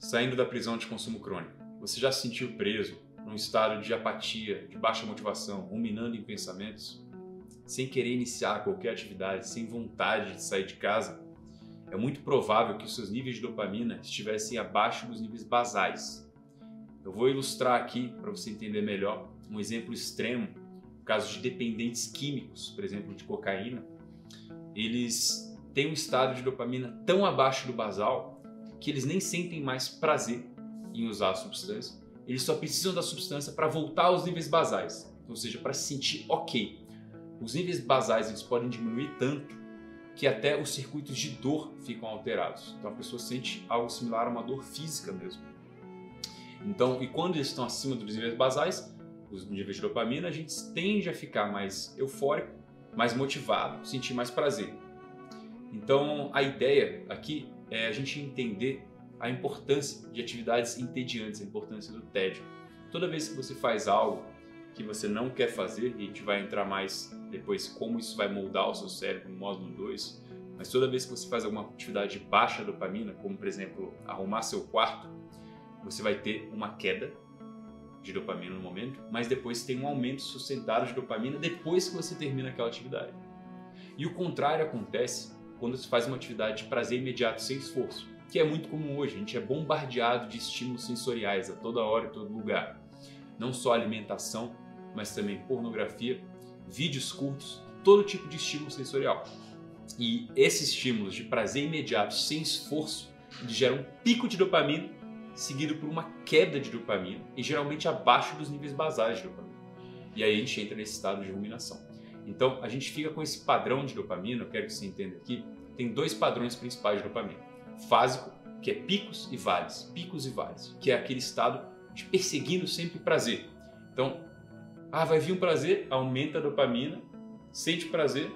Saindo da prisão de consumo crônico, você já se sentiu preso num estado de apatia, de baixa motivação, ruminando em pensamentos, sem querer iniciar qualquer atividade, sem vontade de sair de casa? É muito provável que os seus níveis de dopamina estivessem abaixo dos níveis basais. Eu vou ilustrar aqui, para você entender melhor, um exemplo extremo, o caso de dependentes químicos, por exemplo, de cocaína. Eles têm um estado de dopamina tão abaixo do basal que eles nem sentem mais prazer em usar a substância. Eles só precisam da substância para voltar aos níveis basais, ou seja, para se sentir ok. Os níveis basais eles podem diminuir tanto que até os circuitos de dor ficam alterados. Então a pessoa sente algo similar a uma dor física mesmo. Então, e quando eles estão acima dos níveis basais, os níveis de dopamina, a gente tende a ficar mais eufórico, mais motivado, sentir mais prazer. Então a ideia aqui é a gente entender a importância de atividades entediantes, a importância do tédio. Toda vez que você faz algo que você não quer fazer, e a gente vai entrar mais depois como isso vai moldar o seu cérebro no módulo 2, mas toda vez que você faz alguma atividade de baixa dopamina, como por exemplo arrumar seu quarto, você vai ter uma queda de dopamina no momento, mas depois tem um aumento sustentado de dopamina depois que você termina aquela atividade. E o contrário acontece quando você faz uma atividade de prazer imediato sem esforço, que é muito comum hoje. A gente é bombardeado de estímulos sensoriais a toda hora, em todo lugar. Não só alimentação, mas também pornografia, vídeos curtos, todo tipo de estímulo sensorial. E esses estímulos de prazer imediato sem esforço, eles geram um pico de dopamina, seguido por uma queda de dopamina, e geralmente abaixo dos níveis basais de dopamina. E aí a gente entra nesse estado de ruminação. Então a gente fica com esse padrão de dopamina, eu quero que você entenda aqui, tem dois padrões principais de dopamina. Fásico, que é picos e vales, que é aquele estado de perseguindo sempre prazer. Então, vai vir um prazer, aumenta a dopamina, sente prazer,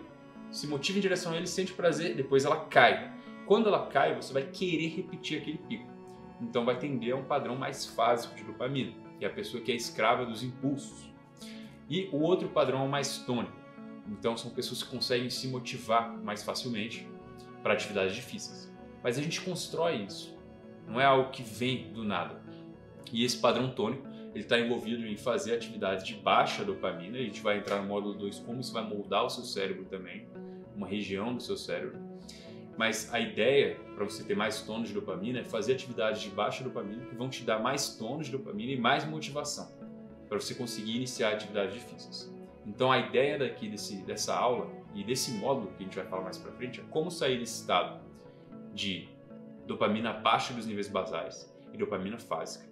se motiva em direção a ele, sente prazer, depois ela cai. Quando ela cai, você vai querer repetir aquele pico. Então vai tender a um padrão mais fásico de dopamina, que é a pessoa que é escrava dos impulsos. E o outro padrão é o mais tônico. Então são pessoas que conseguem se motivar mais facilmente para atividades difíceis. Mas a gente constrói isso, não é algo que vem do nada. E esse padrão tônico ele está envolvido em fazer atividades de baixa dopamina, e a gente vai entrar no módulo 2 como isso vai moldar o seu cérebro também, uma região do seu cérebro. Mas a ideia para você ter mais tônus de dopamina é fazer atividades de baixa dopamina que vão te dar mais tônus de dopamina e mais motivação para você conseguir iniciar atividades difíceis. Então a ideia daqui dessa aula e desse módulo que a gente vai falar mais para frente é como sair desse estado de dopamina abaixo dos níveis basais e dopamina fásica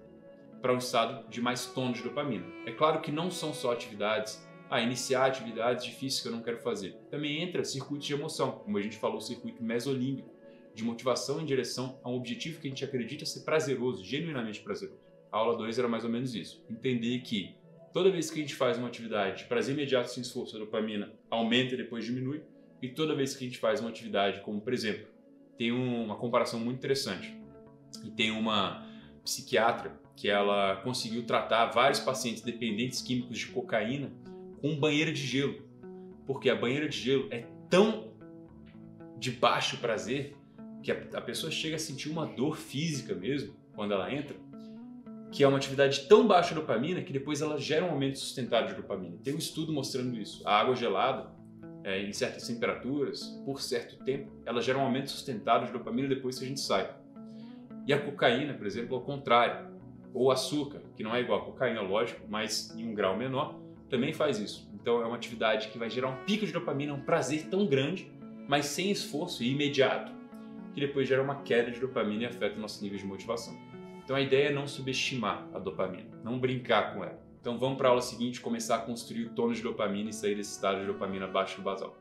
para um estado de mais tônus de dopamina. É claro que não são só atividades, iniciar atividades difíceis que eu não quero fazer. Também entra circuito de emoção, como a gente falou, o circuito mesolímbico, de motivação em direção a um objetivo que a gente acredita ser prazeroso, genuinamente prazeroso. A aula 2 era mais ou menos isso. Entender que toda vez que a gente faz uma atividade de prazer imediato sem esforço, a dopamina aumenta e depois diminui. E toda vez que a gente faz uma atividade, como por exemplo, tem uma comparação muito interessante. E tem uma psiquiatra que ela conseguiu tratar vários pacientes dependentes químicos de cocaína com banheira de gelo. Porque a banheira de gelo é tão de baixo prazer que a pessoa chega a sentir uma dor física mesmo quando ela entra, que é uma atividade tão baixa de dopamina que depois ela gera um aumento sustentado de dopamina. Tem um estudo mostrando isso. A água gelada, em certas temperaturas, por certo tempo, ela gera um aumento sustentado de dopamina depois que a gente sai. E a cocaína, por exemplo, ao contrário. Ou o açúcar, que não é igual a cocaína, lógico, mas em um grau menor, também faz isso. Então é uma atividade que vai gerar um pico de dopamina, um prazer tão grande, mas sem esforço e imediato, que depois gera uma queda de dopamina e afeta o nosso nível de motivação. Então a ideia é não subestimar a dopamina, não brincar com ela. Então vamos para a aula seguinte começar a construir o tônus de dopamina e sair desse estado de dopamina abaixo do basal.